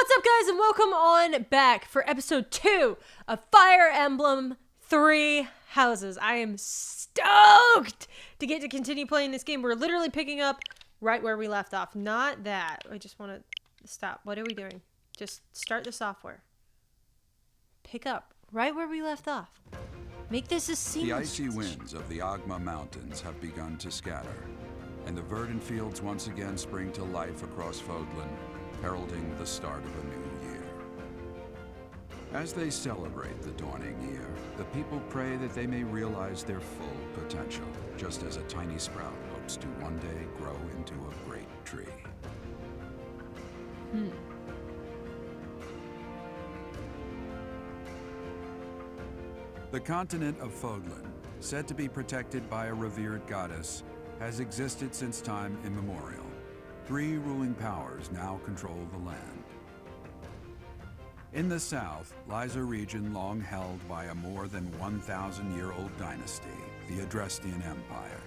What's up, guys, and welcome on back for episode 2 of Fire Emblem 3 Houses. I am stoked to get to continue playing this game. We're literally picking up right where we left off. Not that. I just want to stop. What are we doing? Just start the software. Pick up right where we left off. Make this a seamless The icy winds of the Agma Mountains have begun to scatter, and the verdant fields once again spring to life across Fodlan, heralding the start of a new year. As they celebrate the dawning year, the people pray that they may realize their full potential, just as a tiny sprout hopes to one day grow into a great tree. The continent of Fodlan, said to be protected by a revered goddess, has existed since time immemorial. 3 ruling powers now control the land. In the south lies a region long held by a more than 1,000-year-old dynasty, the Adrestian Empire.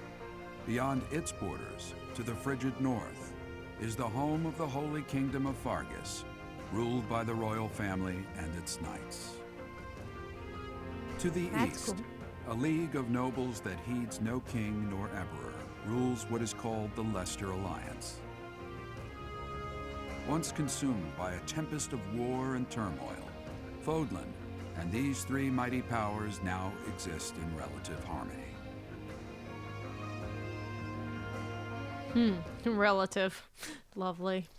Beyond its borders, to the frigid north, is the home of the Holy Kingdom of Fargus, ruled by the royal family and its knights. To the east, a league of nobles that heeds no king nor emperor rules what is called the Leicester Alliance. Once consumed by a tempest of war and turmoil, Fodlan and these 3 mighty powers now exist in relative harmony. Relative. Lovely.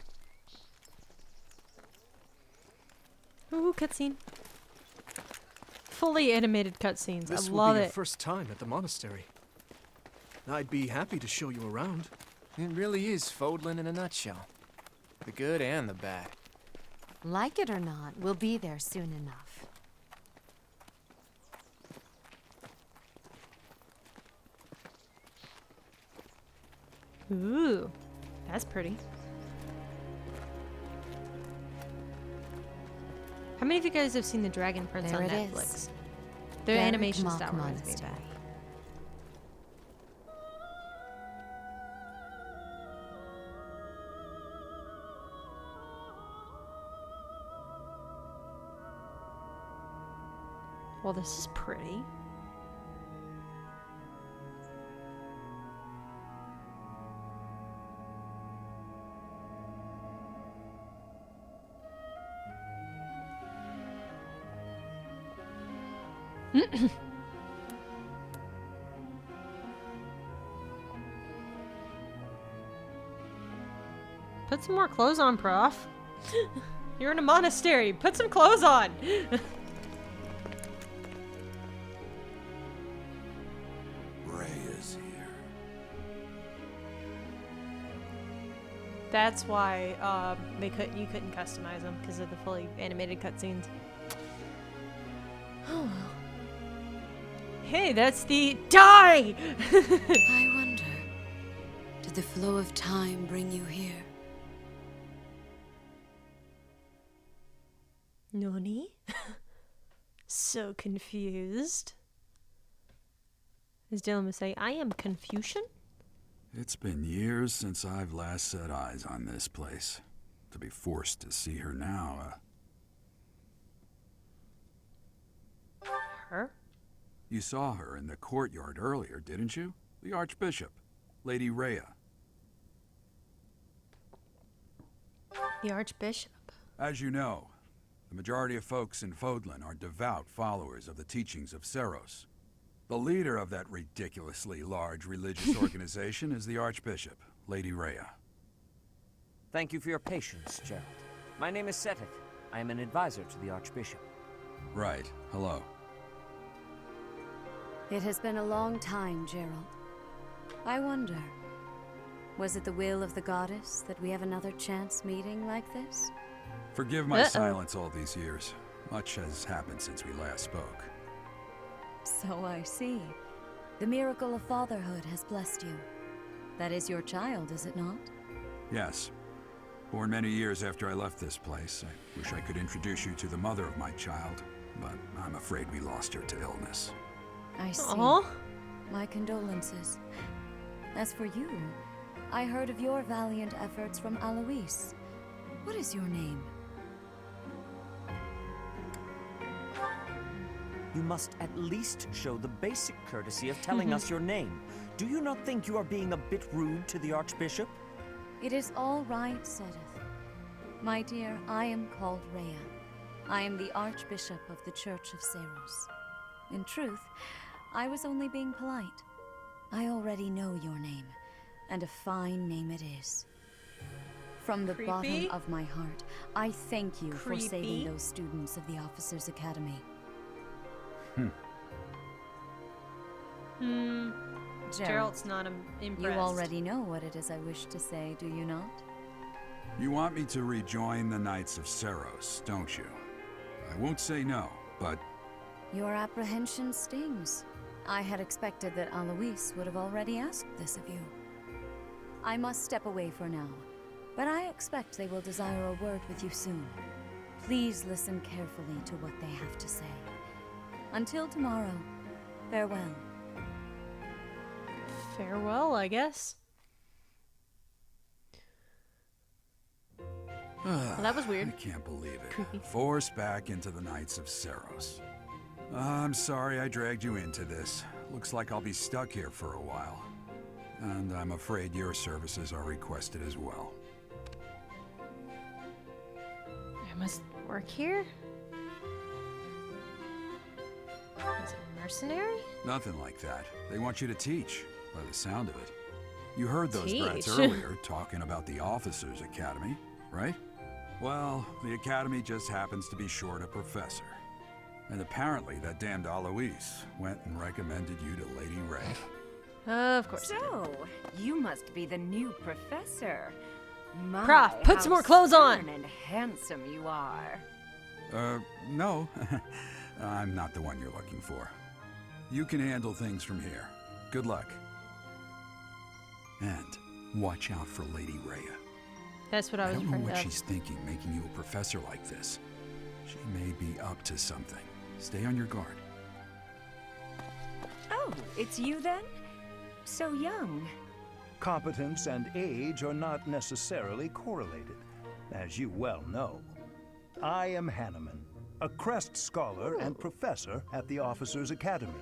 Ooh, cutscene. Fully animated cutscenes. I love it. This will be your first time at the monastery. I'd be happy to show you around. It really is Fodlan in a nutshell. The good and the bad. Like it or not, we'll be there soon enough. Ooh, that's pretty. How many of you guys have seen The Dragon Prince There on it Netflix? is. The Very animation mock style reminds me of monastery. that. Well, this is pretty. Put some more clothes on, Prof. You're in a monastery. Put some clothes on. That's why you couldn't customize them because of the fully animated cutscenes. Oh well. Hey, that's the die. I wonder, did the flow of time bring you here? Nani? So confused. As Dylan would say, I am Confucian. It's been years since I've last set eyes on this place. To be forced to see her now, Her? You saw her in the courtyard earlier, didn't you? The Archbishop, Lady Rhea. The Archbishop. As you know, the majority of folks in Fodlan are devout followers of the teachings of Seros. The leader of that ridiculously large religious organization is the Archbishop, Lady Rhea. Thank you for your patience, Gerald. My name is Setik. I am an advisor to the Archbishop. Right. Hello. It has been a long time, Gerald. I wonder, was it the will of the goddess that we have another chance meeting like this? Forgive my silence all these years. Much has happened since we last spoke. So I see. The miracle of fatherhood has blessed you. That is your child, is it not? Yes. Born many years after I left this place. I wish I could introduce you to the mother of my child, but I'm afraid we lost her to illness. I see. Aww. My condolences. As for you, I heard of your valiant efforts from Alois. What is your name? you must at least show the basic courtesy of telling us your name. Do you not think you are being a bit rude to the Archbishop? It is all right, Sedith. My dear, I am called Rhea. I am the Archbishop of the Church of Seros. In truth, I was only being polite. I already know your name, and a fine name it is. From the bottom of my heart, I thank you for saving those students of the Officers' Academy. Gerald's not impressed. You already know what it is I wish to say, do you not? You want me to rejoin the Knights of Seros, don't you? I won't say no, but... Your apprehension stings. I had expected that Alois would have already asked this of you. I must step away for now, but I expect they will desire a word with you soon. Please listen carefully to what they have to say. Until tomorrow, farewell. Farewell, I guess. Well, that was weird. I can't believe it. Forced back into the Knights of Seros. I'm sorry I dragged you into this. Looks like I'll be stuck here for a while. And I'm afraid your services are requested as well. I must work here? As a mercenary? Nothing like that. They want you to teach, by the sound of it. You heard those brats Teach? earlier talking about the Officers' Academy, right? Well, the Academy just happens to be short a professor. And apparently that damned Alois went and recommended you to Lady Ray. Of course. So, you must be the new professor. My, Prof, put some more clothes on. stern and handsome you are. No. I'm not the one you're looking for. You can handle things from here. Good luck. And watch out for Lady Rhea. That's what I I was don't know afraid what of. she's thinking making you a professor like this. She may be up to something. Stay on your guard. Oh, it's you then? So young. Competence and age are not necessarily correlated, as you well know. I am Hanneman, a Crest Scholar and Professor at the Officers' Academy.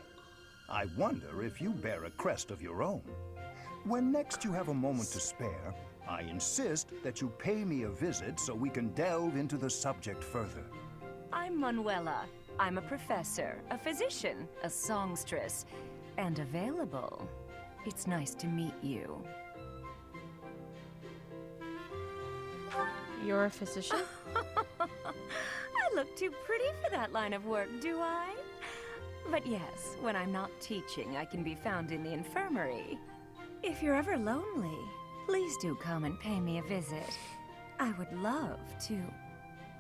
I wonder if you bear a crest of your own. When next you have a moment to spare, I insist that you pay me a visit so we can delve into the subject further. I'm Manuela. I'm a professor, a physician, a songstress, and available. It's nice to meet you. You're a physician? I look too pretty for that line of work, do I? But yes, when I'm not teaching, I can be found in the infirmary. If you're ever lonely, please do come and pay me a visit. I would love to.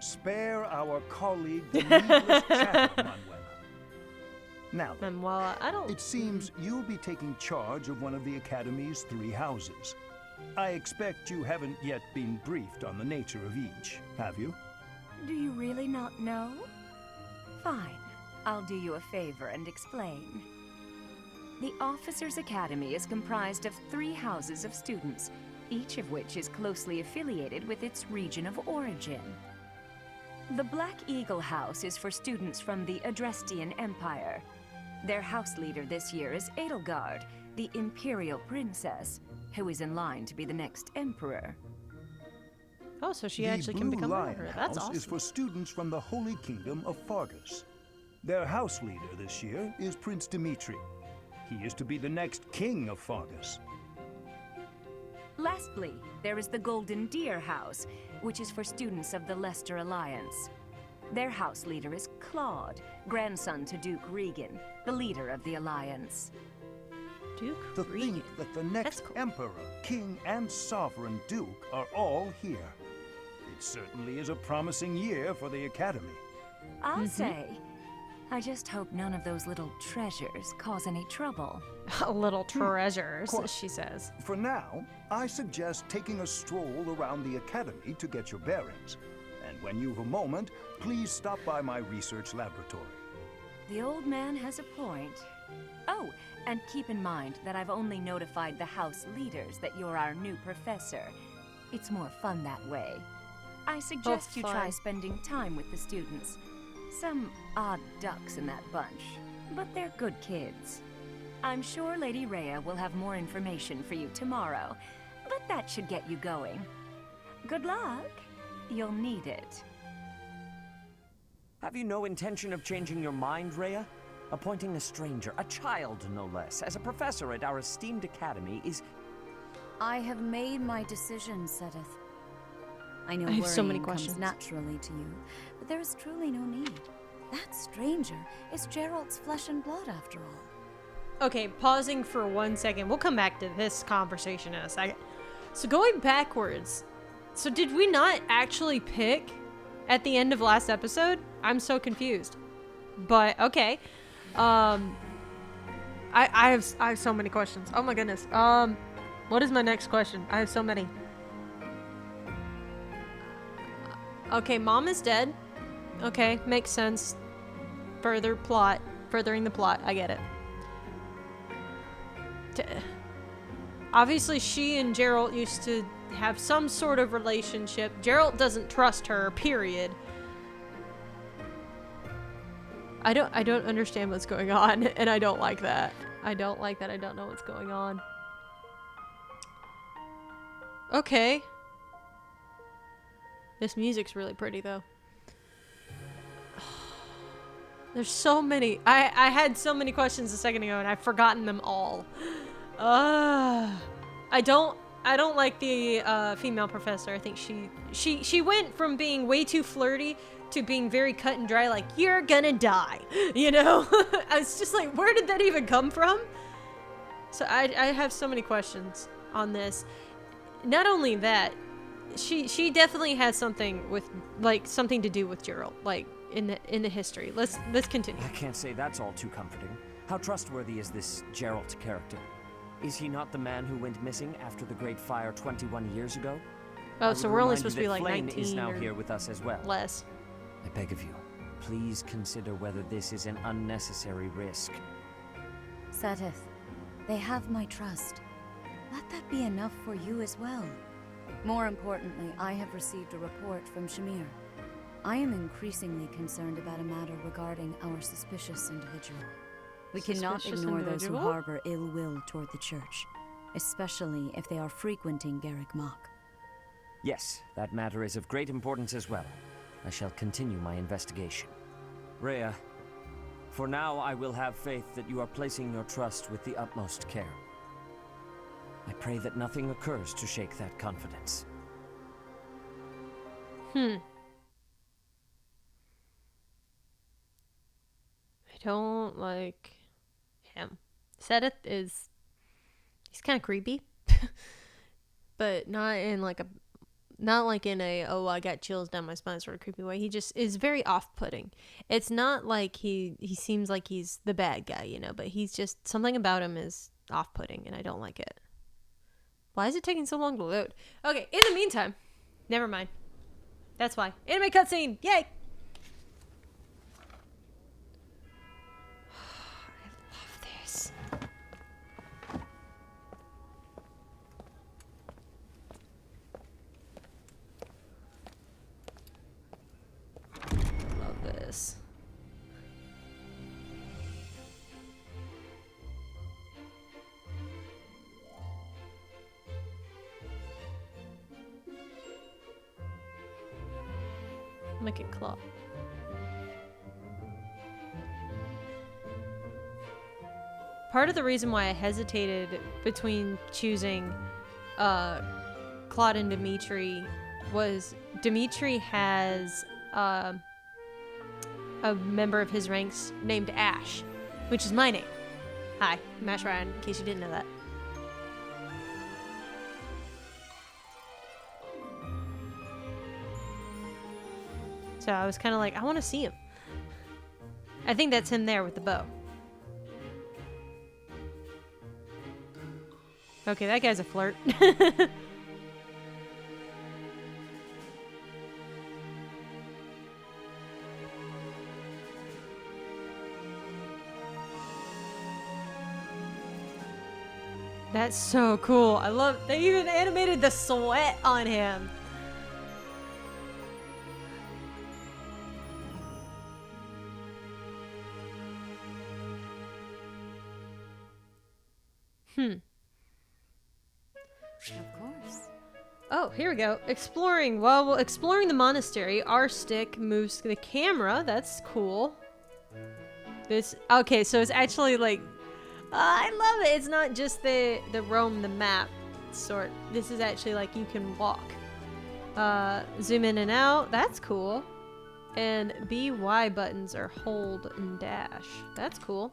Spare our colleague the needless chatter, Manuela. Now then, Manuela, I don't... it seems you'll be taking charge of one of the Academy's 3 houses. I expect you haven't yet been briefed on the nature of each, have you? Do you really not know? Fine. I'll do you a favor and explain. The Officers' Academy is comprised of 3 houses of students, each of which is closely affiliated with its region of origin. The Black Eagle House is for students from the Adrestian Empire. Their house leader this year is Edelgard, the Imperial Princess, who is in line to be the next Emperor. Oh, so she The actually Blue can become Lion emperor. That's House awesome. is for students from the Holy Kingdom of Fargus. Their house leader this year is Prince Dimitri. He is to be the next king of Fargus. Lastly, there is the Golden Deer House, which is for students of the Leicester Alliance. Their house leader is Claude, grandson to Duke Regan, the leader of the Alliance. Duke To Regan. think that the next cool. emperor, king, and sovereign duke are all here. It certainly is a promising year for the Academy. I'll say. I just hope none of those little treasures cause any trouble. Little treasures, Quite. she says. For now, I suggest taking a stroll around the Academy to get your bearings. And when you've a moment, please stop by my research laboratory. The old man has a point. Oh, and keep in mind that I've only notified the house leaders that you're our new professor. It's more fun that way. I suggest you try fun. spending time with the students. Some odd ducks in that bunch, but they're good kids. I'm sure Lady Rhea will have more information for you tomorrow, but that should get you going. Good luck. You'll need it. Have you no intention of changing your mind, Rhea? Appointing a stranger, a child no less, as a professor at our esteemed academy is... I have made my decision, Sedith. I know I have so many worrying questions. comes naturally to you, but there is truly no need. That stranger is Gerald's flesh and blood, after all. Okay, pausing for 1 second. We'll come back to this conversation in a second. So going backwards. So did we not actually pick at the end of last episode? I'm so confused. But okay. I have so many questions. Oh my goodness. What is my next question? I have so many. Okay, mom is dead. Okay, makes sense. Furthering the plot. I get it. Obviously, she and Gerald used to have some sort of relationship. Gerald doesn't trust her, period. I don't understand what's going on, and I don't like that. I don't like that I don't know what's going on. Okay. This music's really pretty, though. There's so many. I had so many questions a second ago, and I've forgotten them all. I don't like the female professor. I think she went from being way too flirty to being very cut and dry, like, you're gonna die, you know? I was just like, where did that even come from? So I have so many questions on this. Not only that, she definitely has something with, like, something to do with Gerald, like, in the history. Let's continue. I can't say that's all too comforting. How trustworthy is this Gerald character? Is he not the man who went missing after the Great Fire 21 years ago? Oh, so we're only remind you supposed to be that like Flame 19 is now or here with us as well. less. I beg of you, please consider whether this is an unnecessary risk. Sedith, they have my trust. Let that be enough for you as well. More importantly, I have received a report from Shamir. I am increasingly concerned about a matter regarding our suspicious individual. We cannot Suspicious ignore those who individual? harbor ill will toward the church, especially if they are frequenting Garrick Mach. Yes, that matter is of great importance as well. I shall continue my investigation. Rhea, for now I will have faith that you are placing your trust with the utmost care. I pray that nothing occurs to shake that confidence. I don't like him. Sedith is... he's kind of creepy. But not in like a... not like in a, oh, I got chills down my spine sort of creepy way. He just is very off-putting. It's not like he seems like he's the bad guy, you know, but he's just... something about him is off-putting, and I don't like it. Why is it taking so long to load? Okay, in the meantime... never mind. That's why. Anime cutscene! Yay! I love this. Love this. Make it Claude. Part of the reason why I hesitated between choosing Claude and Dimitri was Dimitri has a member of his ranks named Ash, which is my name. Hi, I'm Ash Ryan, in case you didn't know that. So I was kind of like, I want to see him. I think that's him there with the bow. Okay, that guy's a flirt. That's so cool. I love, they even animated the sweat on him. Hmm. Of course. Oh, here we go. Exploring. While exploring the monastery, our stick moves the camera. That's cool. Okay, so it's actually like, I love it. It's not just the roam the map sort. This is actually like you can walk. Zoom in and out. That's cool. And BY buttons are hold and dash. That's cool.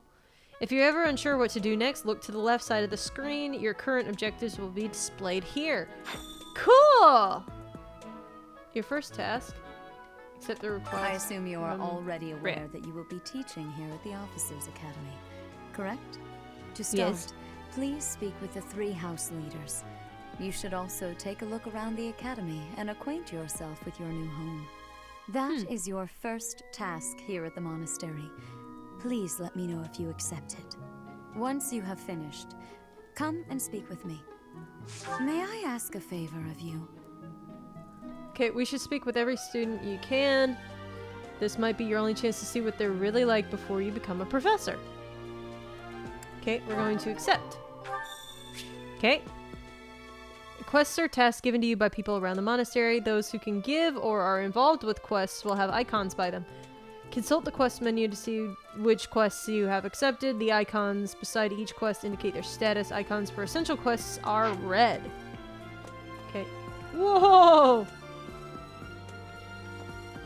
If you're ever unsure what to do next, look to the left side of the screen. Your current objectives will be displayed here. Cool! Your first task. Accept the request. I assume you are already aware Rhea. that you will be teaching here at the Officers' Academy, correct? To start, Yes. please speak with the 3 house leaders. You should also take a look around the academy and acquaint yourself with your new home. That is your first task here at the monastery. Please let me know if you accept it. Once you have finished, come and speak with me. May I ask a favor of you? Okay, we should speak with every student you can. This might be your only chance to see what they're really like before you become a professor. Okay, we're going to accept. Okay. Quests are tasks given to you by people around the monastery. Those who can give or are involved with quests will have icons by them. Consult the quest menu to see which quests you have accepted. The icons beside each quest indicate their status. Icons for essential quests are red. Okay. Whoa!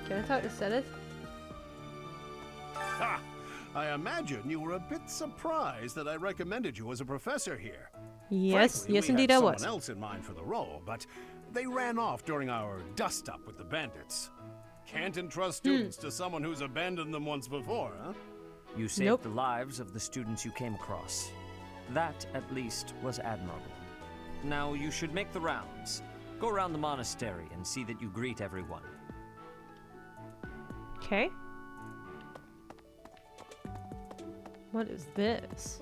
Can I talk to Sedith? Ha! I imagine you were a bit surprised that I recommended you as a professor here. Yes, Frankly, yes we indeed had I someone was. else in mind for the role, but they ran off during our dust-up with the bandits. Can't entrust students to someone who's abandoned them once before, huh? You saved Nope. the lives of the students you came across. That, at least, was admirable. Now you should make the rounds. Go around the monastery and see that you greet everyone. Okay. What is this?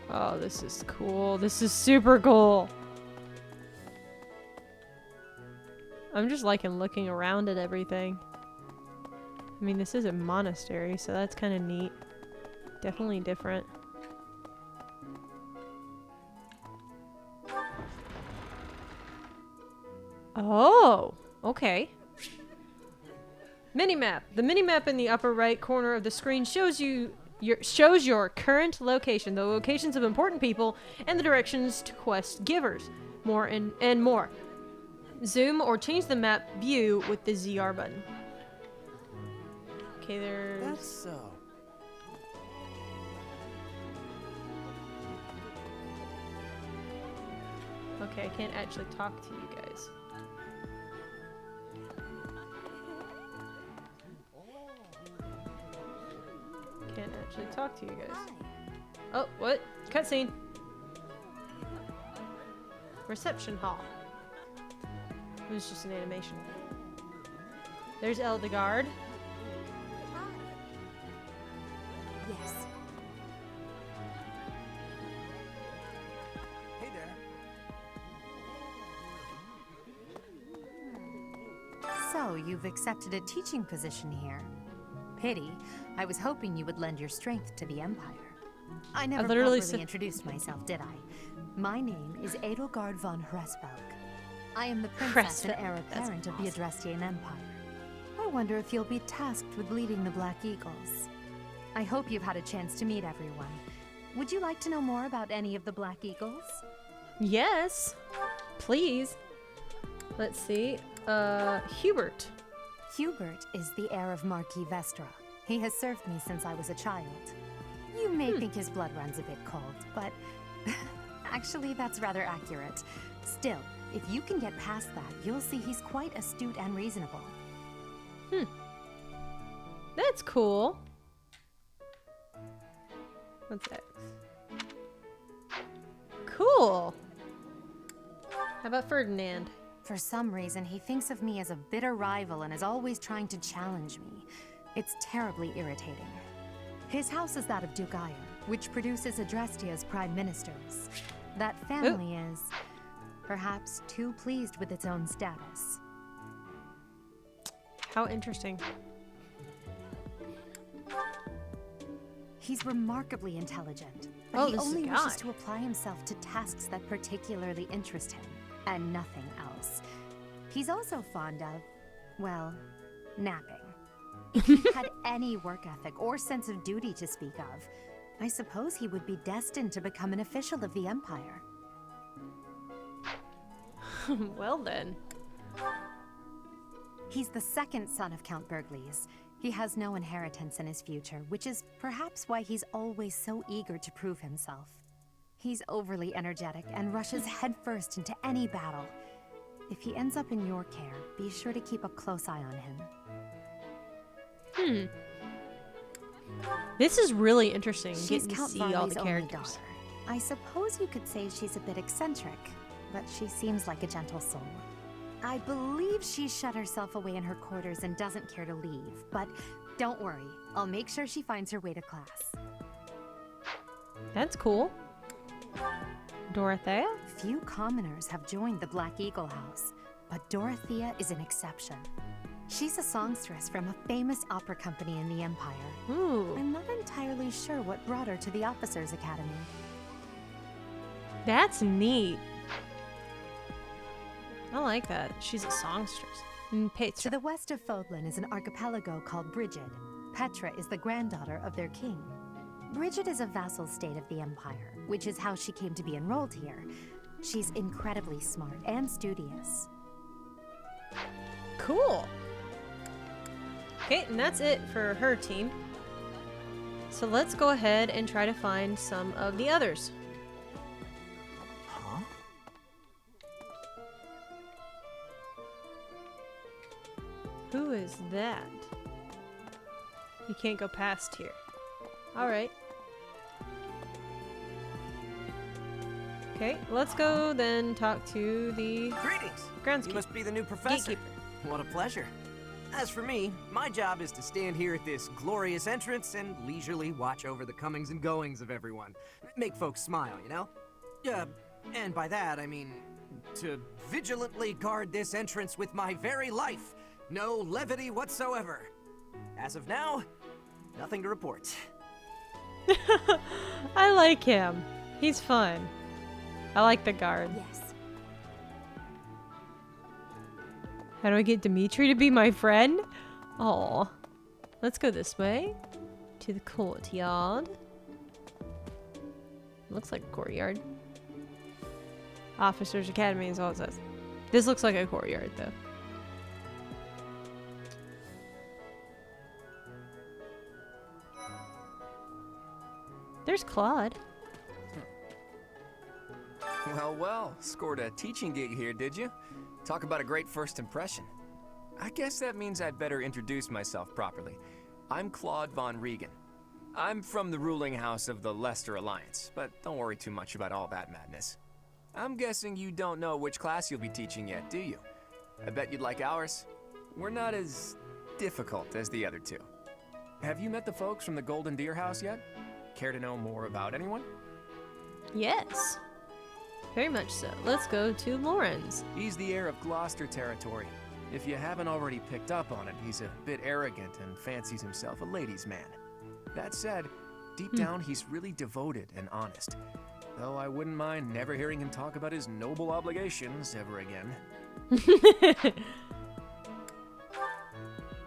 Oh, this is cool. This is super cool. I'm just liking looking around at everything. I mean, this is a monastery, so that's kind of neat. Definitely different. Oh, okay. Minimap. The minimap in the upper right corner of the screen shows your current location, the locations of important people, and the directions to quest givers. More and more. Zoom or change the map view with the ZR button. Okay, there's... That's so. Okay, I can't actually talk to you guys. Can't actually talk to you guys. Oh, what? Cutscene. Reception hall. It was just an animation. There's Edelgard. Yes. Hey there. So, you've accepted a teaching position here. Pity. I was hoping you would lend your strength to the Empire. I never literally properly introduced myself, did I? My name is Edelgard von Hresvelg. I am the princess and heir apparent of the Adrestian Empire. I wonder if you'll be tasked with leading the Black Eagles. I hope you've had a chance to meet everyone. Would you like to know more about any of the Black Eagles? Yes. Please. Let's see. Hubert. Hubert is the heir of Marquis Vestra. He has served me since I was a child. You may think his blood runs a bit cold, but actually that's rather accurate. Still, if you can get past that, you'll see he's quite astute and reasonable. That's cool. What's X? Cool. How about Ferdinand? For some reason, he thinks of me as a bitter rival and is always trying to challenge me. It's terribly irritating. His house is that of Duke Iron, which produces Adrestia's prime ministers. That family is perhaps too pleased with its own status. How interesting. He's remarkably intelligent, but Oh, he this is a only guy. wishes to apply himself to tasks that particularly interest him, and nothing else. He's also fond of, well, napping. If he had any work ethic or sense of duty to speak of, I suppose he would be destined to become an official of the Empire. Well then. He's the second son of Count Bergliez. He has no inheritance in his future, which is perhaps why he's always so eager to prove himself. He's overly energetic and rushes headfirst into any battle. If he ends up in your care, be sure to keep a close eye on him. This is really interesting. She's Getting to Count see all Varley's the only characters. daughter. I suppose you could say she's a bit eccentric, but she seems like a gentle soul. I believe she shut herself away in her quarters and doesn't care to leave, but don't worry, I'll make sure she finds her way to class. That's cool. Dorothea? Few commoners have joined the Black Eagle House, but Dorothea is an exception. She's a songstress from a famous opera company in the Empire. Ooh. I'm not entirely sure what brought her to the Officers' Academy. That's neat. I like that. She's a songstress. And To Petra. the west of Fodlan is an archipelago called Brigid. Petra is the granddaughter of their king. Brigid is a vassal state of the Empire, which is how she came to be enrolled here. She's incredibly smart and studious. Cool. Okay, and that's it for her team. So let's go ahead and try to find some of the others. Huh? Who is that? You can't go past here. Alright. Okay, let's go then talk to the Greetings! groundskeeper. You must be the new professor. Gatekeeper. What a pleasure. As for me, my job is to stand here at this glorious entrance and leisurely watch over the comings and goings of everyone. Make folks smile, you know? And by that, I mean to vigilantly guard this entrance with my very life. No levity whatsoever. As of now, nothing to report. I like him. He's fun. I like the guard. Yes. How do I get Dimitri to be my friend? Aw. Let's go this way. To the courtyard. Looks like a courtyard. Officers Academy is all it says. This looks like a courtyard, though. There's Claude. Well, well, scored a teaching gig here, did you? Talk about a great first impression. I guess that means I'd better introduce myself properly. I'm Claude von Regan. I'm from the ruling house of the Leicester Alliance, but don't worry too much about all that madness. I'm guessing you don't know which class you'll be teaching yet, do you? I bet you'd like ours. We're not as difficult as the other two. Have you met the folks from the Golden Deer House yet? Care to know more about anyone? Yes. Very much so. Let's go to Lauren's. He's the heir of Gloucester territory. If you haven't already picked up on it, he's a bit arrogant and fancies himself a ladies' man. That said, deep down he's really devoted and honest. Though I wouldn't mind never hearing him talk about his noble obligations ever again.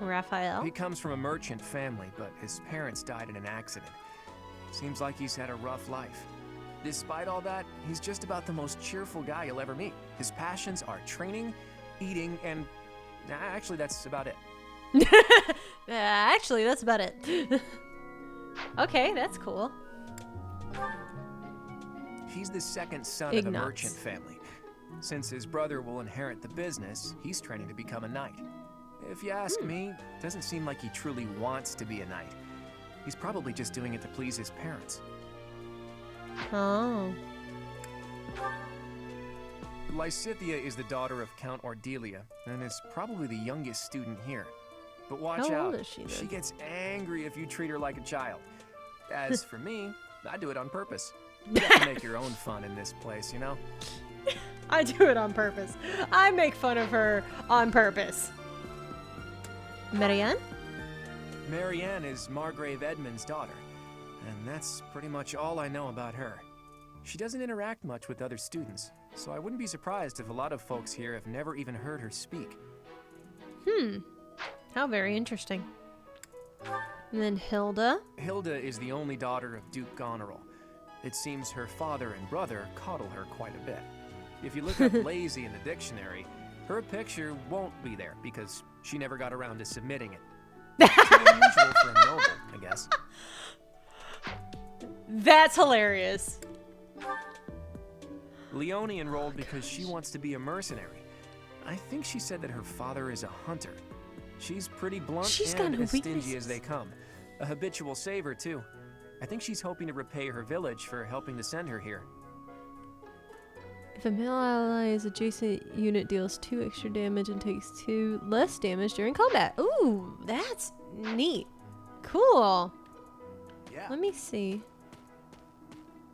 Raphael. He comes from a merchant family, but his parents died in an accident. Seems like he's had a rough life. Despite all that, he's just about the most cheerful guy you'll ever meet. His passions are training, eating, and actually that's about it. Actually, that's about it. Okay, that's cool. He's the second son of a merchant family. Since his brother will inherit the business, he's training to become a knight. If you ask me, it doesn't seem like he truly wants to be a knight. He's probably just doing it to please his parents. Oh. Lysithea is the daughter of Count Ordelia, and is probably the youngest student here. But watch How out, old is she, then? she gets angry if you treat her like a child. As for me, I do it on purpose. You have to make your own fun in this place, you know? I do it on purpose. I make fun of her on purpose. Marianne? Marianne is Margrave Edmund's daughter. And that's pretty much all I know about her. She doesn't interact much with other students, so I wouldn't be surprised if a lot of folks here have never even heard her speak. How very interesting. And then Hilda. Hilda is the only daughter of Duke Goneril. It seems her father and brother coddle her quite a bit. If you look up lazy in the dictionary, her picture won't be there because she never got around to submitting it. Too unusual for a noble, I guess. That's hilarious. Leone enrolled because she wants to be a mercenary. I think she said that her father is a hunter. She's pretty blunt and as stingy as they come. A habitual saver, too. I think she's hoping to repay her village for helping to send her here. If a male ally's adjacent unit deals 2 extra damage and takes 2 less damage during combat. Ooh, that's neat. Cool. Yeah. Let me see.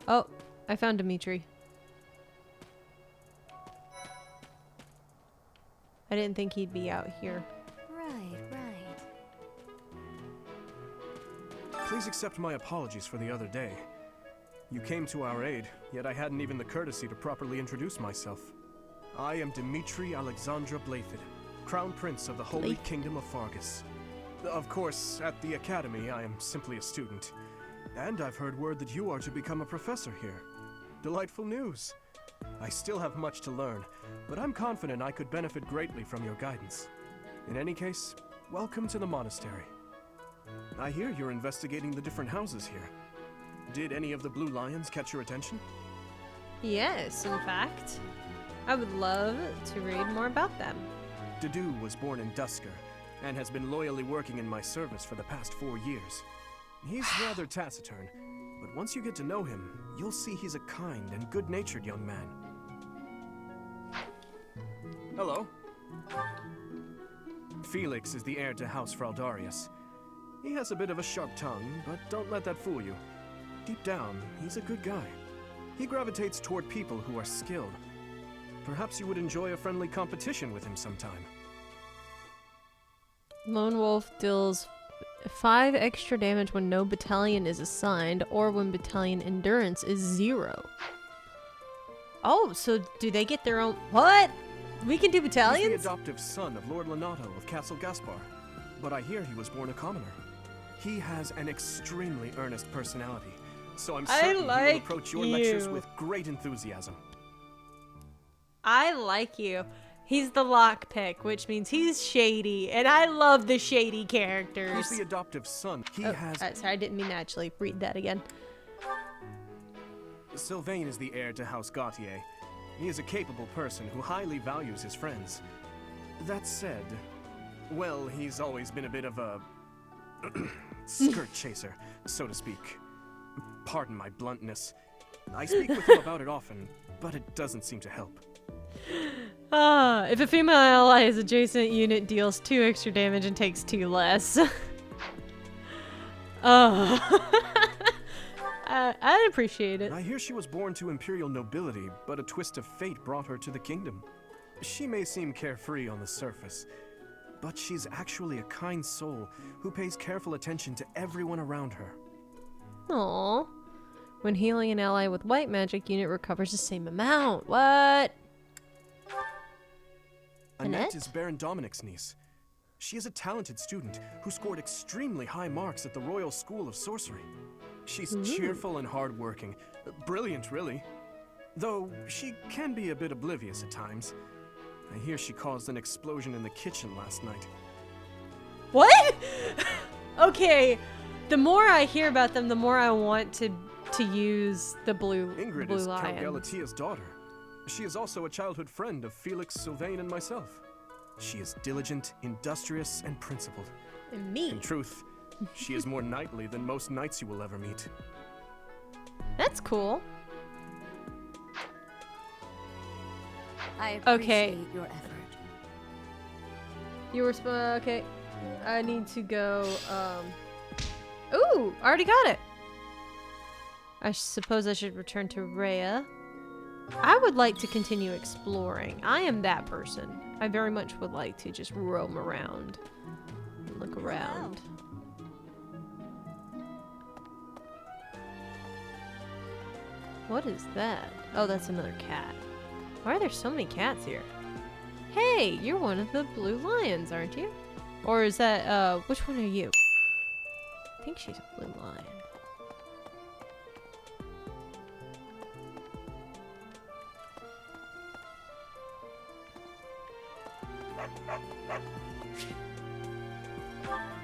Oh, I found Dimitri. I didn't think he'd be out here. Right, right. Please accept my apologies for the other day. You came to our aid, yet I hadn't even the courtesy to properly introduce myself. I am Dimitri Alexandra Blathed, Crown Prince of the Holy Kingdom of Fargus. Of course, at the Academy, I am simply a student. And I've heard word that you are to become a professor here. Delightful news. I still have much to learn, but I'm confident I could benefit greatly from your guidance. In any case, welcome to the monastery. I hear you're investigating the different houses here. Did any of the blue lions catch your attention? Yes, in fact. I would love to read more about them. Dedu was born in Dusker, and has been loyally working in my service for the past 4 years. He's rather taciturn, but once you get to know him, you'll see he's a kind and good-natured young man. Hello. Felix is the heir to House Fraldarius. He has a bit of a sharp tongue, but don't let that fool you. Deep down, he's a good guy. He gravitates toward people who are skilled. Perhaps you would enjoy a friendly competition with him sometime. Lone Wolf deals 5 extra damage when no battalion is assigned, or when battalion endurance is 0. Oh, so do they get their own... What? We can do battalions? He's the adoptive son of Lord Lenato of Castle Gaspar, but I hear he was born a commoner. He has an extremely earnest personality, so I'm certain he will approach your lectures with great enthusiasm. I like you. He's the lockpick, which means he's shady, and I love the shady characters. He's the adoptive son. He has... Sorry, I didn't mean to actually read that again. Sylvain is the heir to House Gautier. He is a capable person who highly values his friends. That said, well, he's always been a bit of a... skirt chaser, so to speak. Pardon my bluntness. I speak with him about it often, but it doesn't seem to help. If a female ally's adjacent unit deals 2 extra damage and takes 2 less. I appreciate it. I hear she was born to imperial nobility, but a twist of fate brought her to the kingdom. She may seem carefree on the surface, but she's actually a kind soul who pays careful attention to everyone around her. Aww. When healing an ally with white magic, unit recovers the same amount. What? Annette is Baron Dominic's niece. She is a talented student who scored extremely high marks at the Royal School of Sorcery. She's cheerful and hardworking. Brilliant, really. Though she can be a bit oblivious at times. I hear she caused an explosion in the kitchen last night. What? Okay, the more I hear about them, the more I want to use the blue Ingrid blue is Count lion. Galatia's daughter. She is also a childhood friend of Felix, Sylvain, and myself. She is diligent, industrious, and principled. And me. In truth, she is more knightly than most knights you will ever meet. That's cool. I appreciate Okay. your effort. You were okay. I need to go. Ooh, I already got it. I suppose I should return to Rhea. I would like to continue exploring. I am that person. I very much would like to just roam around and look around. What is that? Oh, that's another cat. Why are there so many cats here? Hey, you're one of the blue lions, aren't you? Or is that, which one are you? I think she's a blue lion.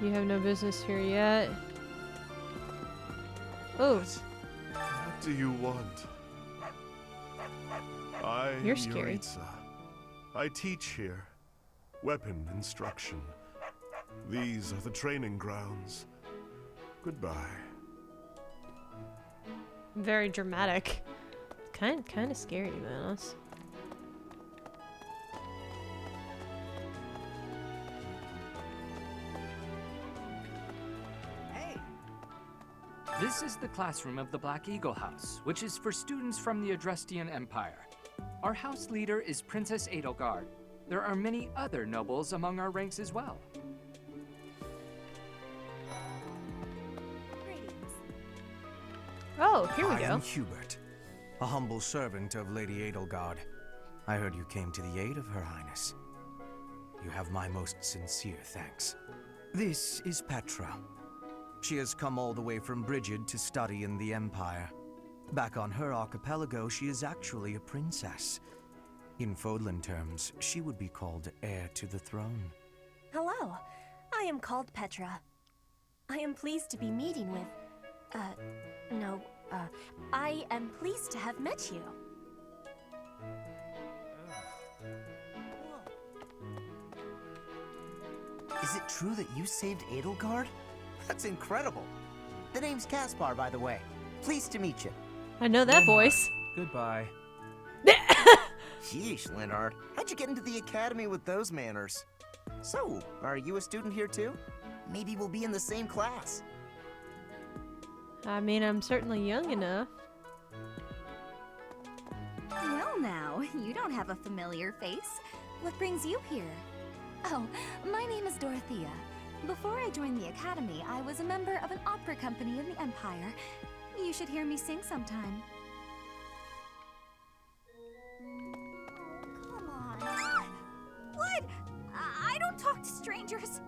You have no business here yet. Oh. What do you want? I You're scary. Yuritsa. I teach here. Weapon instruction. These are the training grounds. Goodbye. Very dramatic. Kind of scary, to be honest. This is the classroom of the Black Eagle House, which is for students from the Adrestian Empire. Our house leader is Princess Edelgard. There are many other nobles among our ranks as well. Oh, here we I go. am Hubert, a humble servant of Lady Edelgard. I heard you came to the aid of Her Highness. You have my most sincere thanks. This is Petra. She has come all the way from Brigid to study in the Empire. Back on her archipelago, she is actually a princess. In Fodlan terms, she would be called heir to the throne. Hello, I am called Petra. I am pleased to be meeting with... I am pleased to have met you. Is it true that you saved Edelgard? That's incredible. The name's Caspar, by the way. Pleased to meet you. I know that voice. Goodbye. Sheesh, Leonard. How'd you get into the academy with those manners? So, are you a student here too? Maybe we'll be in the same class. I mean, I'm certainly young enough. Well now, you don't have a familiar face. What brings you here? Oh, my name is Dorothea. Before I joined the academy, I was a member of an opera company in the Empire. You should hear me sing sometime. Come on. What? I don't talk to strangers.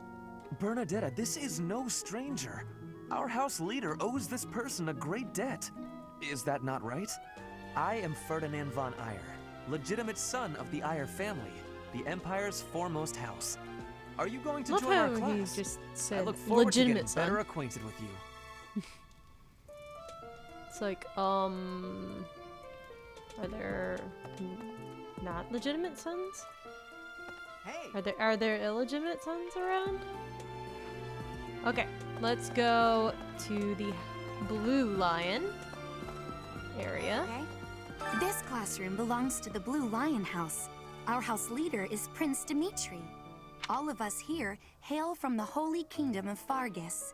Bernadetta, this is no stranger. Our house leader owes this person a great debt. Is that not right? I am Ferdinand von Eyre, legitimate son of the Eyre family, the Empire's foremost house. Are you going to Love join our how class? he just said I look forward legitimate to getting better son. acquainted with you. It's like, are there not legitimate sons? Hey. Are there illegitimate sons around? Okay, let's go to the Blue Lion area. Okay. This classroom belongs to the Blue Lion House. Our house leader is Prince Dimitri. All of us here hail from the Holy Kingdom of Fargus.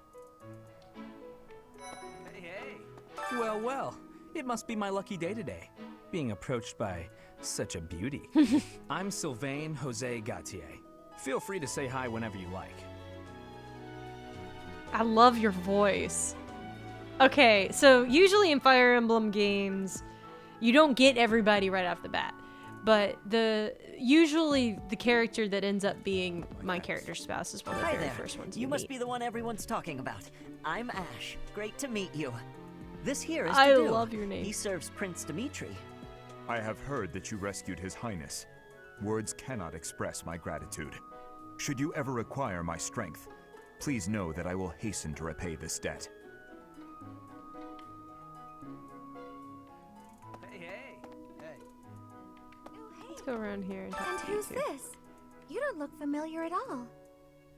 Hey. Well, well. It must be my lucky day today, being approached by such a beauty. I'm Sylvain Jose Gautier. Feel free to say hi whenever you like. I love your voice. Okay, so usually in Fire Emblem games, you don't get everybody right off the bat. But usually the character that ends up being my character's spouse is one of the very first ones You must be the one everyone's talking about. I'm Ash. Great to meet you. This here is I Tadu. love your name. He serves Prince Dimitri. I have heard that you rescued His Highness. Words cannot express my gratitude. Should you ever require my strength, please know that I will hasten to repay this debt. Let's go around here and talk And to you who's two. this? You don't look familiar at all.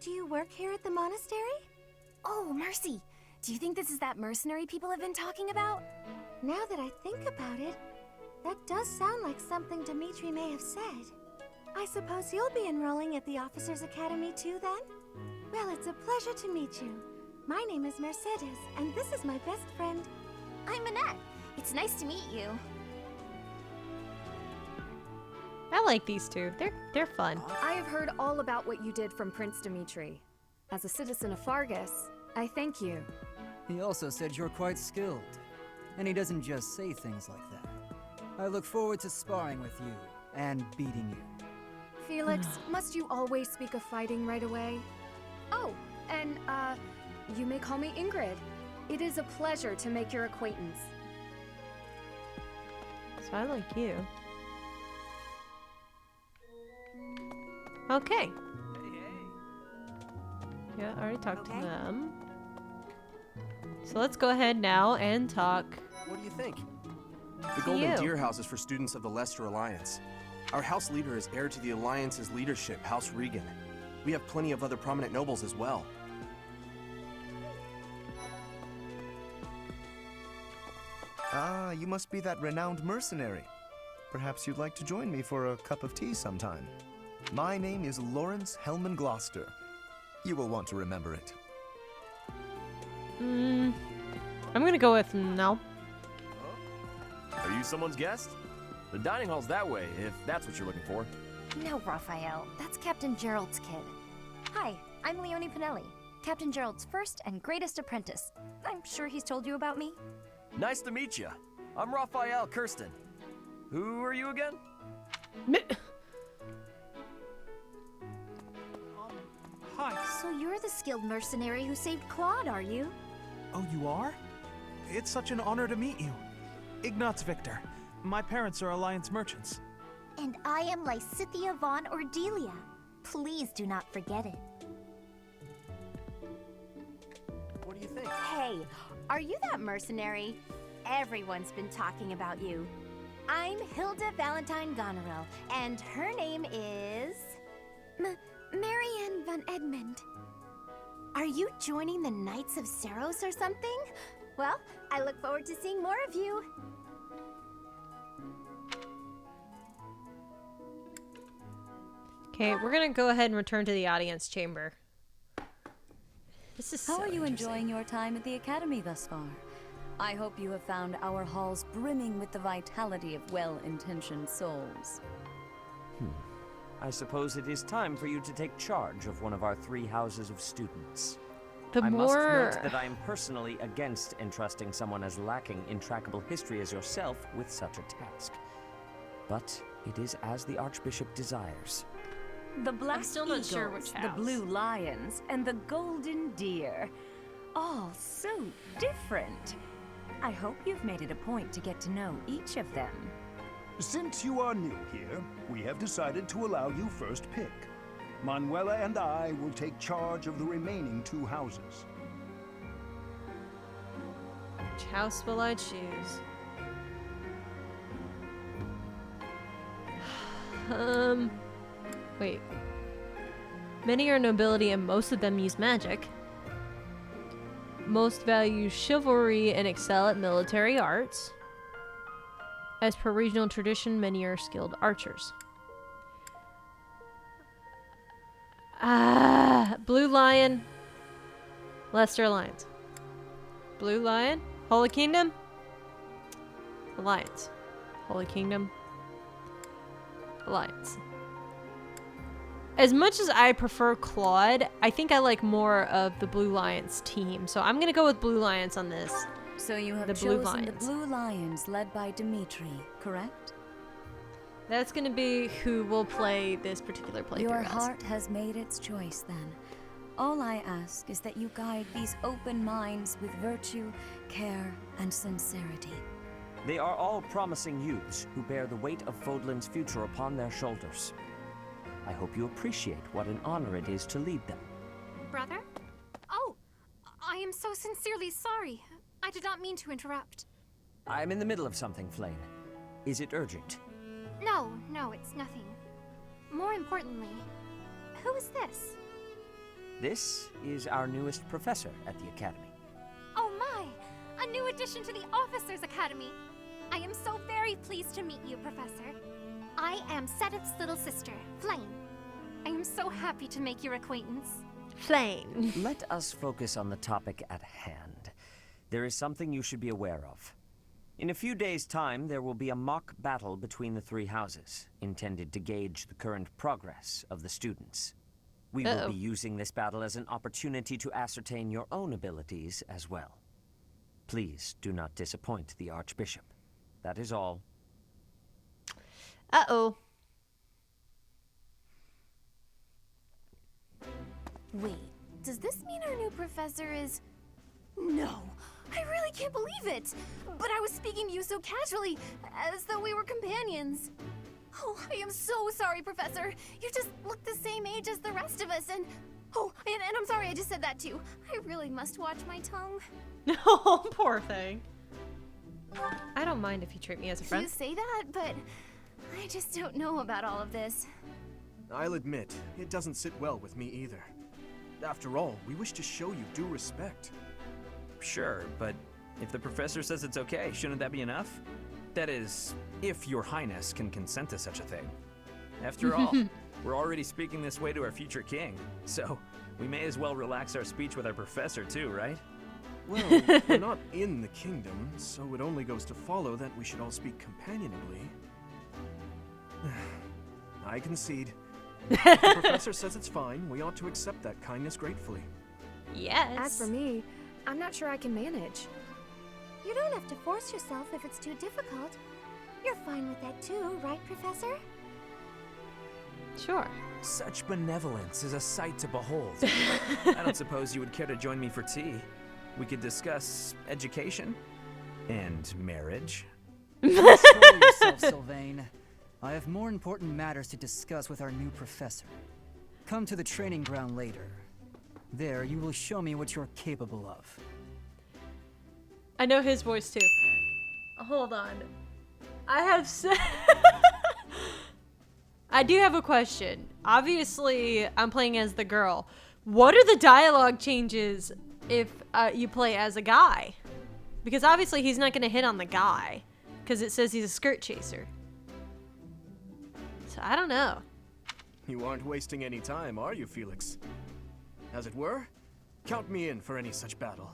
Do you work here at the monastery? Oh, mercy! Do you think this is that mercenary people have been talking about? Now that I think about it, that does sound like something Dimitri may have said. I suppose you'll be enrolling at the Officers' Academy too, then? Well, it's a pleasure to meet you. My name is Mercedes, and this is my best friend. I'm Annette. It's nice to meet you. I like these two. They're fun. I have heard all about what you did from Prince Dimitri. As a citizen of Fargus, I thank you. He also said you're quite skilled. And he doesn't just say things like that. I look forward to sparring with you and beating you. Felix, must you always speak of fighting right away? Oh, and, you may call me Ingrid. It is a pleasure to make your acquaintance. So I like you. Okay. Yeah, I already talked to them. So let's go ahead now and talk. What do you think? The to Golden you. Deer House is for students of the Leicester Alliance. Our house leader is heir to the Alliance's leadership, House Regan. We have plenty of other prominent nobles as well. Ah, you must be that renowned mercenary. Perhaps you'd like to join me for a cup of tea sometime. My name is Lawrence Hellman Gloucester. You will want to remember it. I'm gonna go with no. Are you someone's guest? The dining hall's that way, if that's what you're looking for. No, Raphael. That's Captain Gerald's kid. Hi, I'm Leonie Pinelli, Captain Gerald's first and greatest apprentice. I'm sure he's told you about me. Nice to meet you. I'm Raphael Kirsten. Who are you again? Hi. So you're the skilled mercenary who saved Claude, are you? Oh, you are? It's such an honor to meet you. Ignatz Victor. My parents are Alliance merchants. And I am Lysithia von Ordelia. Please do not forget it. What do you think? Hey, are you that mercenary? Everyone's been talking about you. I'm Hilda Valentine Goneril, and her name is... Marianne von Edmund. Are you joining the Knights of Seros or something? Well, I look forward to seeing more of you. Okay, we're gonna go ahead and return to the audience chamber. This is How so are you interesting. enjoying your time at the Academy thus far? I hope you have found our halls brimming with the vitality of well-intentioned souls. I suppose it is time for you to take charge of one of our 3 houses of students. The I must more- note that I am personally against entrusting someone as lacking in trackable history as yourself with such a task. But it is as the Archbishop desires. The Black still not Eagles, sure which the house. Blue Lions, and the Golden Deer. All so different. I hope you've made it a point to get to know each of them. Since you are new here, we have decided to allow you first pick. Manuela and I will take charge of the remaining 2 houses. Which house will I choose? Wait. Many are nobility and most of them use magic. Most value chivalry and excel at military arts. As per regional tradition, many are skilled archers. Blue Lion, Leicester Alliance. Blue Lion, Holy Kingdom, Alliance. Holy Kingdom, Alliance. As much as I prefer Claude, I think I like more of the Blue Lions team. So I'm gonna go with Blue Lions on this. So you have the Blue chosen Lions. the Blue Lions led by Dimitri, correct? That's gonna be who will play this particular playthrough. Your as. heart has made its choice then. All I ask is that you guide these open minds with virtue, care, and sincerity. They are all promising youths who bear the weight of Fodlan's future upon their shoulders. I hope you appreciate what an honor it is to lead them. Brother? Oh, I am so sincerely sorry. I did not mean to interrupt. I'm in the middle of something, Flame. Is it urgent? No, it's nothing. More importantly, who is this? This is our newest professor at the Academy. Oh my! A new addition to the Officers' Academy! I am so very pleased to meet you, Professor. I am Sedith's little sister, Flame. I am so happy to make your acquaintance. Flame. Let us focus on the topic at hand. There is something you should be aware of. In a few days' time, there will be a mock battle between the 3 houses, intended to gauge the current progress of the students. We will be using this battle as an opportunity to ascertain your own abilities as well. Please do not disappoint the Archbishop. That is all. Uh-oh. Wait, does this mean our new professor is... No, I really can't believe it! But I was speaking to you so casually, as though we were companions. Oh, I am so sorry, Professor. You just look the same age as the rest of us, and... Oh, and I'm sorry I just said that too. I really must watch my tongue. Oh, poor thing. I don't mind if you treat me as a friend. You say that, but I just don't know about all of this. I'll admit, it doesn't sit well with me either. After all, we wish to show you due respect. Sure, but if the professor says it's okay, shouldn't that be enough? That is, if your highness can consent to such a thing. After all, we're already speaking this way to our future king, so we may as well relax our speech with our professor too, right? Well, we're not in the kingdom, so it only goes to follow that we should all speak companionably. I concede. If the professor says it's fine, we ought to accept that kindness gratefully. Yes. As for me, I'm not sure I can manage. You don't have to force yourself if it's too difficult. You're fine with that too, right, Professor? Sure. Such benevolence is a sight to behold. I don't suppose you would care to join me for tea. We could discuss education and marriage. Control yourself, Sylvain. I have more important matters to discuss with our new professor. Come to the training ground later. There, you will show me what you're capable of. I know his voice too. Hold on. I do have a question. Obviously, I'm playing as the girl. What are the dialogue changes if you play as a guy? Because obviously he's not going to hit on the guy because it says he's a skirt chaser. So I don't know. You aren't wasting any time, are you, Felix? As it were, count me in for any such battle.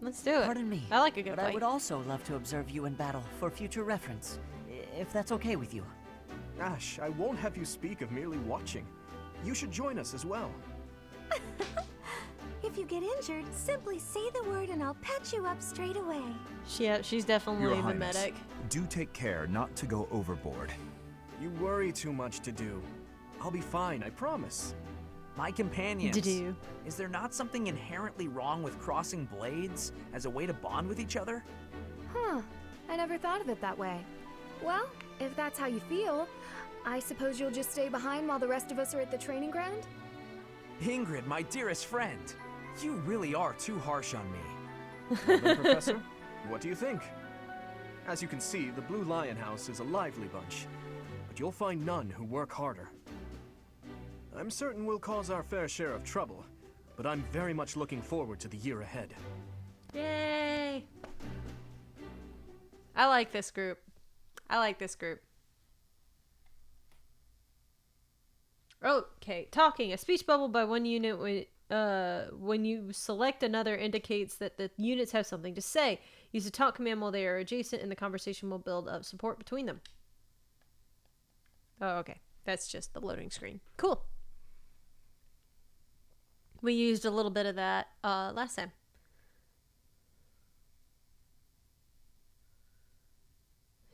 Let's do it. Pardon me. I like a good but fight. I would also love to observe you in battle for future reference, if that's okay with you. Ash, I won't have you speak of merely watching. You should join us as well. If you get injured, simply say the word and I'll patch you up straight away. She's definitely Your the Highness, medic. do take care not to go overboard. You worry too much to do. I'll be fine, I promise. My companions, Do-do. is there not something inherently wrong with crossing blades as a way to bond with each other? Huh, I never thought of it that way. Well, if that's how you feel, I suppose you'll just stay behind while the rest of us are at the training ground? Ingrid, my dearest friend, you really are too harsh on me. Well then, Professor, what do you think? As you can see, the Blue Lion House is a lively bunch, but you'll find none who work harder. I'm certain we'll cause our fair share of trouble, but I'm very much looking forward to the year ahead. Yay! I like this group. I like this group. Okay, talking. A speech bubble by one unit when you select another indicates that the units have something to say. Use the talk command while they are adjacent and the conversation will build up support between them. Oh, okay. That's just the loading screen. Cool. We used a little bit of that last time.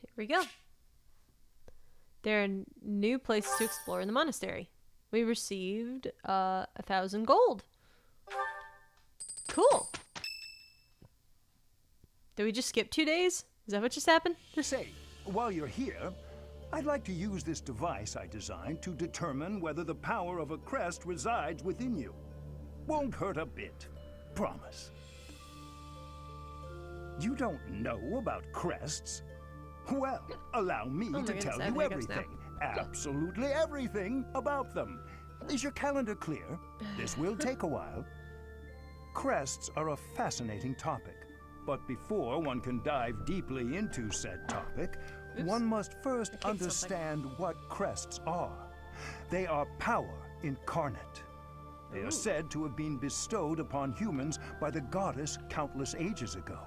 Here we go. There are new places to explore in the monastery. We received 1,000 gold. Cool. Did we just skip 2 days? Is that what just happened? Say, while you're here, I'd like to use this device I designed to determine whether the power of a crest resides within you. Won't hurt a bit. Promise. You don't know about crests? Well, allow me to tell you everything. Absolutely everything about them. Is your calendar clear? This will take a while. Crests are a fascinating topic. But before one can dive deeply into said topic, one must first understand what crests are. They are power incarnate. They are said to have been bestowed upon humans by the goddess countless ages ago.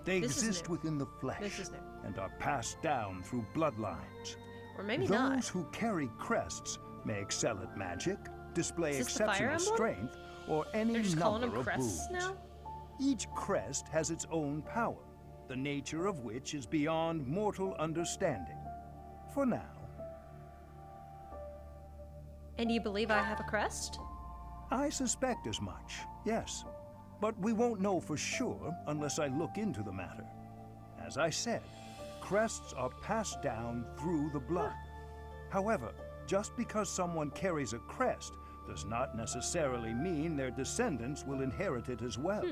They exist within the flesh and are passed down through bloodlines. Or maybe Those not. who carry crests may excel at magic, display Is this the Fire exceptional Emblem? strength, or any They're just calling number them of crests boons. now? Each crest has its own power, the nature of which is beyond mortal understanding. For now. And you believe I have a crest? I suspect as much, yes. But we won't know for sure unless I look into the matter. As I said, crests are passed down through the blood. However, just because someone carries a crest does not necessarily mean their descendants will inherit it as well.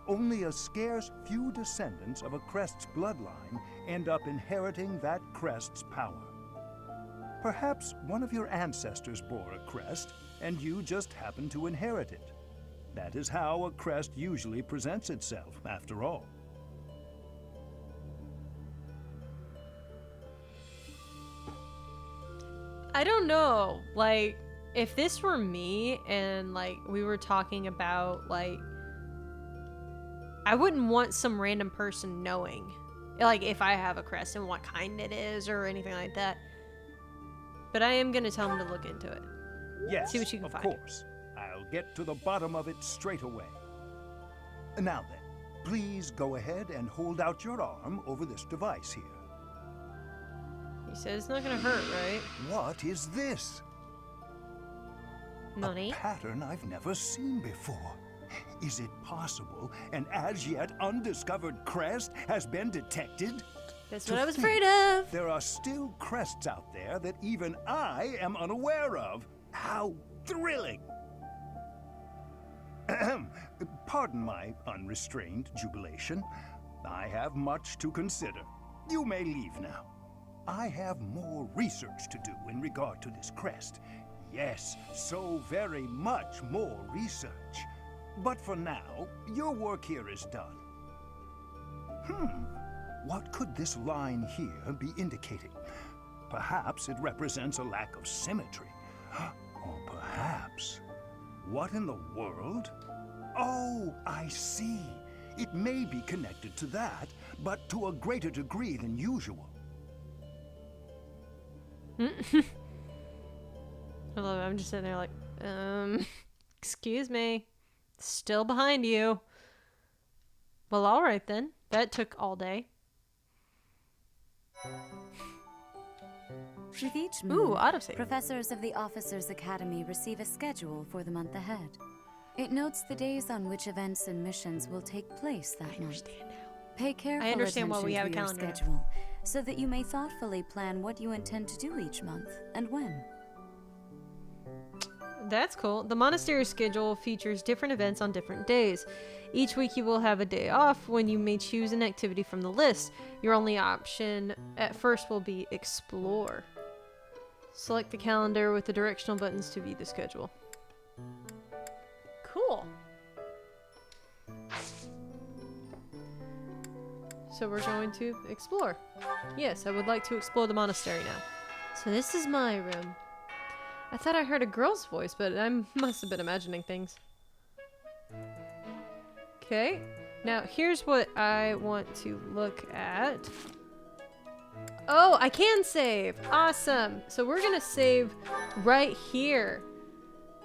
Only a scarce few descendants of a crest's bloodline end up inheriting that crest's power. Perhaps one of your ancestors bore a crest, and you just happen to inherit it. That is how a crest usually presents itself, after all. I don't know. Like, if this were me and, like, we were talking about, like, I wouldn't want some random person knowing, like, if I have a crest and what kind it is or anything like that. But I am going to tell him to look into it. Yes, see what you can of find. course. I'll get to the bottom of it straight away. Now then, please go ahead and hold out your arm over this device here. You said it's not going to hurt, right? What is this? Money? A pattern I've never seen before. Is it possible an as yet undiscovered crest has been detected? That's what I was afraid of. There are still crests out there that even I am unaware of. How thrilling! Ahem. Pardon my unrestrained jubilation. I have much to consider. You may leave now. I have more research to do in regard to this crest. Yes, so very much more research. But for now, your work here is done. What could this line here be indicating? Perhaps it represents a lack of symmetry. Or perhaps... What in the world? Oh, I see. It may be connected to that, but to a greater degree than usual. Hello, I'm just sitting there like, excuse me. Still behind you. Well, alright then. That took all day. With each Ooh, move, autosave. professors of the Officers' Academy receive a schedule for the month ahead. It notes the days on which events and missions will take place that month. Pay careful understand why attention we have to a your calendar. schedule, so that you may thoughtfully plan what you intend to do each month and when. That's cool. The monastery schedule features different events on different days. Each week you will have a day off when you may choose an activity from the list. Your only option at first will be explore. Select the calendar with the directional buttons to view the schedule. Cool. So we're going to explore. Yes, I would like to explore the monastery now. So this is my room. I thought I heard a girl's voice, but I must have been imagining things. Okay, now here's what I want to look at. Oh, I can save! Awesome! So we're gonna save right here.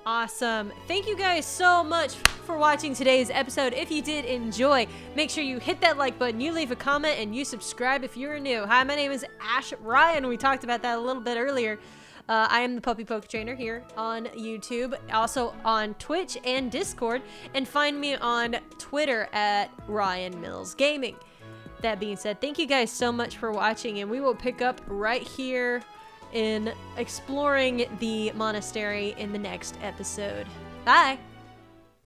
Awesome. Thank you guys so much for watching today's episode. If you did enjoy, make sure you hit that like button, you leave a comment, and you subscribe if you're new. Hi, my name is Ash Ryan. We talked about that a little bit earlier. I am the Puppy Poke Trainer here on YouTube, also on Twitch and Discord, and find me on Twitter at Ryan Mills Gaming. That being said, thank you guys so much for watching, and we will pick up right here in exploring the monastery in the next episode. Bye!